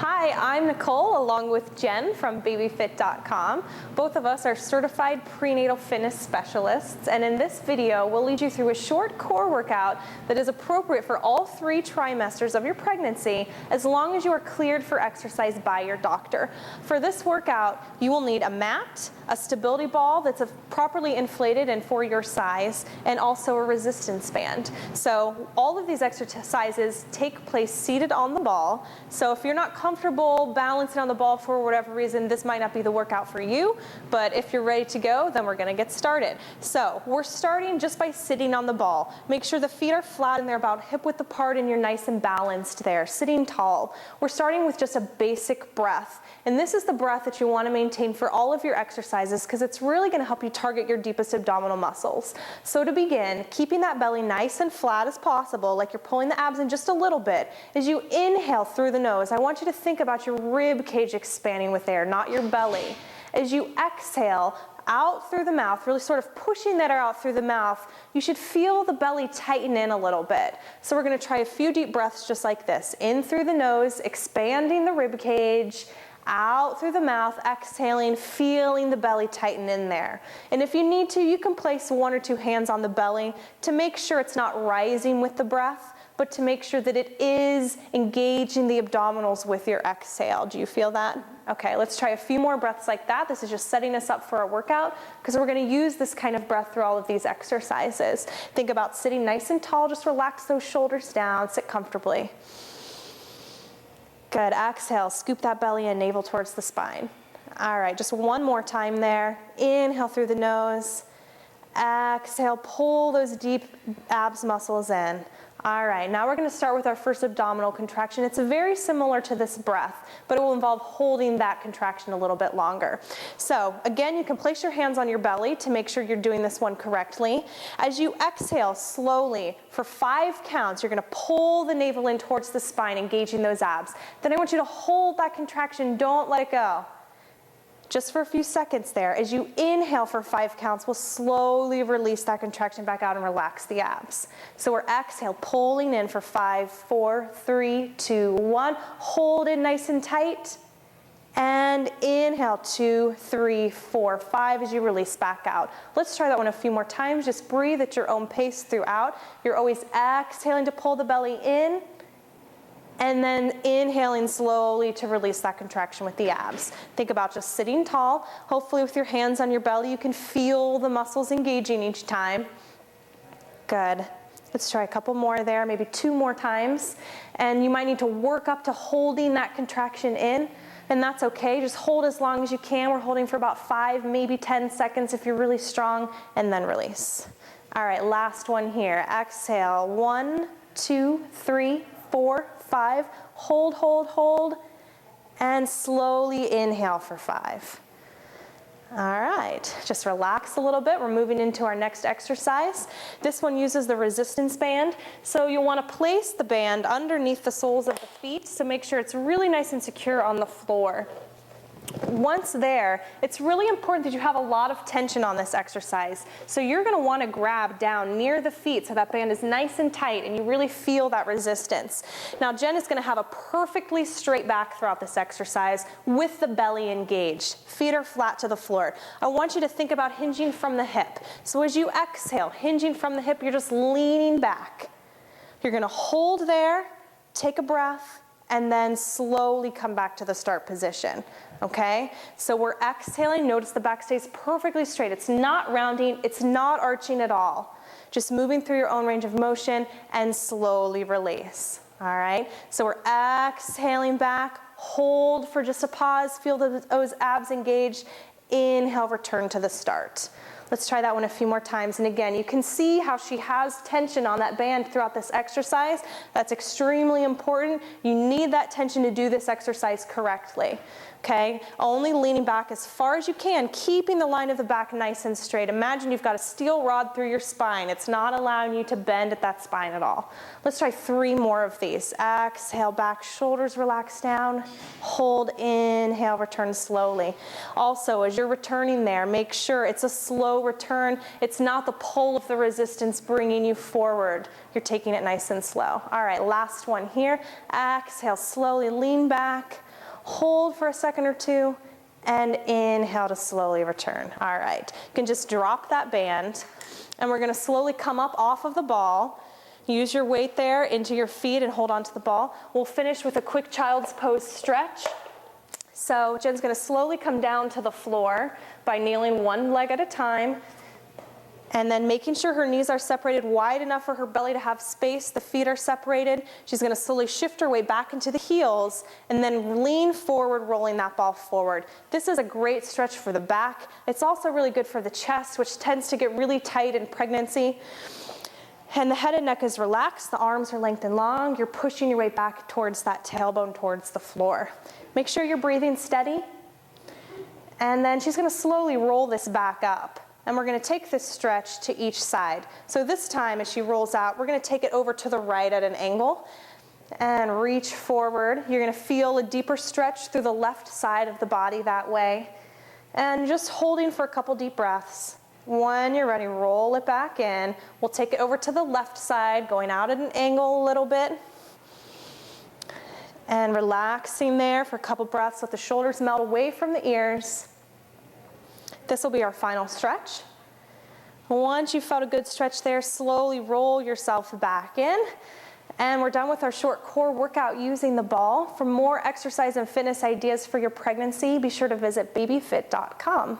Hi, I'm Nicole along with Jen from BabyFit.com. Both of us are certified prenatal fitness specialists, and in this video we'll lead you through a short core workout that is appropriate for all 3 trimesters of your pregnancy as long as you are cleared for exercise by your doctor. For this workout you will need a mat, a stability ball that's properly inflated and for your size, and also a resistance band. So all of these exercises take place seated on the ball. So if you're not comfortable balancing on the ball for whatever reason, this might not be the workout for you, but if you're ready to go, then we're gonna get started. So we're starting just by sitting on the ball. Make sure the feet are flat and they're about hip width apart and you're nice and balanced there, sitting tall. We're starting with just a basic breath, and this is the breath that you wanna maintain for all of your exercises because it's really gonna help you target your deepest abdominal muscles. So to begin, keeping that belly nice and flat as possible, like you're pulling the abs in just a little bit, as you inhale through the nose, I want you to think about your rib cage expanding with air, not your belly. As you exhale out through the mouth, really sort of pushing that air out through the mouth, you should feel the belly tighten in a little bit. So we're gonna try a few deep breaths just like this. In through the nose, expanding the rib cage, out through the mouth, exhaling, feeling the belly tighten in there. And if you need to, you can place 1 or 2 hands on the belly to make sure it's not rising with the breath, but to make sure that it is engaging the abdominals with your exhale. Do you feel that? Okay, let's try a few more breaths like that. This is just setting us up for our workout because we're gonna use this kind of breath through all of these exercises. Think about sitting nice and tall, just relax those shoulders down, sit comfortably. Good, exhale, scoop that belly in, navel towards the spine. All right, just one more time there. Inhale through the nose. Exhale, pull those deep abs muscles in. All right, now we're gonna start with our first abdominal contraction. It's very similar to this breath, but it will involve holding that contraction a little bit longer. So again, you can place your hands on your belly to make sure you're doing this one correctly. As you exhale slowly for 5 counts, you're gonna pull the navel in towards the spine, engaging those abs. Then I want you to hold that contraction, don't let it go. Just for a few seconds there. As you inhale for 5 counts, we'll slowly release that contraction back out and relax the abs. So we're exhale, pulling in for 5, 4, 3, 2, 1. Hold it nice and tight. And inhale, 2, 3, 4, 5 as you release back out. Let's try that one a few more times. Just breathe at your own pace throughout. You're always exhaling to pull the belly in, and then inhaling slowly to release that contraction with the abs. Think about just sitting tall. Hopefully with your hands on your belly, you can feel the muscles engaging each time. Good. Let's try a couple more there, maybe 2 more times. And you might need to work up to holding that contraction in, and that's okay. Just hold as long as you can. We're holding for about 5, maybe 10 seconds if you're really strong, and then release. All right, last one here. Exhale, 1, 2, 3, 4, 5, hold, hold, hold, and slowly inhale for 5. All right, just relax a little bit. We're moving into our next exercise. This one uses the resistance band. So you'll want to place the band underneath the soles of the feet, so make sure it's really nice and secure on the floor. Once there, it's really important that you have a lot of tension on this exercise. So you're gonna wanna grab down near the feet so that band is nice and tight and you really feel that resistance. Now Jen is gonna have a perfectly straight back throughout this exercise with the belly engaged. Feet are flat to the floor. I want you to think about hinging from the hip. So as you exhale, hinging from the hip, you're just leaning back. You're gonna hold there, take a breath, and then slowly come back to the start position, okay? So we're exhaling, notice the back stays perfectly straight. It's not rounding, it's not arching at all. Just moving through your own range of motion and slowly release, all right? So we're exhaling back, hold for just a pause, feel those abs engaged, inhale, return to the start. Let's try that one a few more times. And again, you can see how she has tension on that band throughout this exercise. That's extremely important. You need that tension to do this exercise correctly. Okay, only leaning back as far as you can, keeping the line of the back nice and straight. Imagine you've got a steel rod through your spine. It's not allowing you to bend at that spine at all. Let's try 3 more of these. Exhale, back, shoulders relax down. Hold, inhale, return slowly. Also, as you're returning there, make sure it's a slow slow return. It's not the pull of the resistance bringing you forward. You're taking it nice and slow. All right, last one here. Exhale, slowly lean back. Hold for a second or two. And inhale to slowly return. All right, you can just drop that band. And we're going to slowly come up off of the ball. Use your weight there into your feet and hold on to the ball. We'll finish with a quick child's pose stretch. So Jen's going to slowly come down to the floor by kneeling one leg at a time. And then making sure her knees are separated wide enough for her belly to have space. The feet are separated. She's going to slowly shift her way back into the heels and then lean forward, rolling that ball forward. This is a great stretch for the back. It's also really good for the chest, which tends to get really tight in pregnancy. And the head and neck is relaxed. The arms are lengthened long. You're pushing your way back towards that tailbone, towards the floor. Make sure you're breathing steady. And then she's going to slowly roll this back up. And we're going to take this stretch to each side. So this time, as she rolls out, we're going to take it over to the right at an angle and reach forward. You're going to feel a deeper stretch through the left side of the body that way. And just holding for a couple deep breaths. When you're ready, roll it back in. We'll take it over to the left side, going out at an angle a little bit. And relaxing there for a couple breaths. Let the shoulders melt away from the ears. This will be our final stretch. Once you've felt a good stretch there, slowly roll yourself back in. And we're done with our short core workout using the ball. For more exercise and fitness ideas for your pregnancy, be sure to visit babyfit.com.